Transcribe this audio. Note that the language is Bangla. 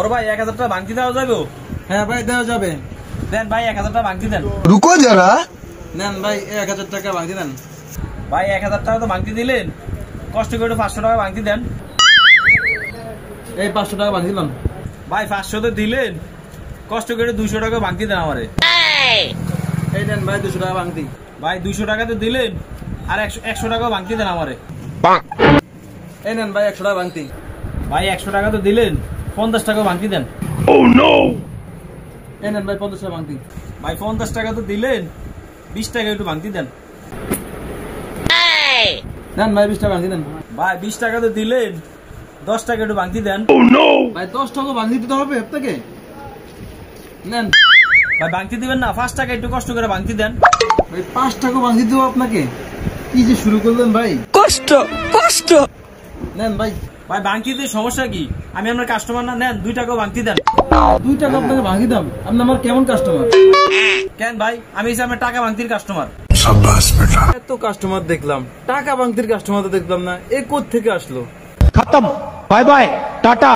বড় ভাই 1000 টাকা ভাঙতি দেওয়া যাবে? হ্যাঁ ভাই দেওয়া যাবে। দেন ভাই 1000 টাকা ভাঙতি দেন। रुको जरा। নেন ভাই 1000 টাকা ভাঙতি দেন। ভাই 1000 টাকা তো ভাঙতি দিলেন, কষ্ট করে 500 টাকা ভাঙতি দেন। এই 500 টাকা ভাঙতি দিলাম। ভাই 500 তো দিলেন, কষ্ট করে 200 টাকা ভাঙতি দেন আমারে। এই নেন ভাই 200 টাকা ভাঙতি। ভাই 200 টাকা তো দিলেন, আর 100 টাকা ভাঙতি দেন আমারে। এই নেন ভাই 100 টাকা ভাঙতি। ভাই 100 টাকা তো দিলেন, 50 টাকা ভাঙতি দেন। এই নেন ভাই 50 টাকা ভাঙতি। ভাই 50 টাকা তো দিলেন, 20 টাকা একটু ভাঙতি দেন। নেন ভাই 20 টাকা ভাঙতি দেন। ভাই 20 টাকা তো দিলেন, 10 টাকা একটু ভাঙতি দেন। ভাই 10 টাকা ভাঙতি দিতে হবে আপনাকে। নেন ভাই ভাঙতি দিবেন না, 5 টাকা একটু কষ্ট করে ভাঙতি দেন। ভাই 5 টাকা ভাঙতি দেবো আপনাকে? কি যে শুরু করলেন ভাই, कष्ट कष्ट। নেন ভাই। ভাই ভাঙতি দিয়ে সমস্যা কি? আমি আপনার কাস্টমার না? নেন 2 টাকা ভাঙতি দেন। 2 টাকা আপনাকে ভাঙি দাম? আপনি আমার কেমন কাস্টমার? কেন ভাই, আমি হচ্ছে আপনার টাকা ভাঙতির কাস্টমার। शाबाश बेटा। এত কাস্টমার দেখলাম, টাকা ভাঙতির কাস্টমার তো দেখলাম না। এ কোথা থেকে আসলো? खत्म। Bye bye Tata.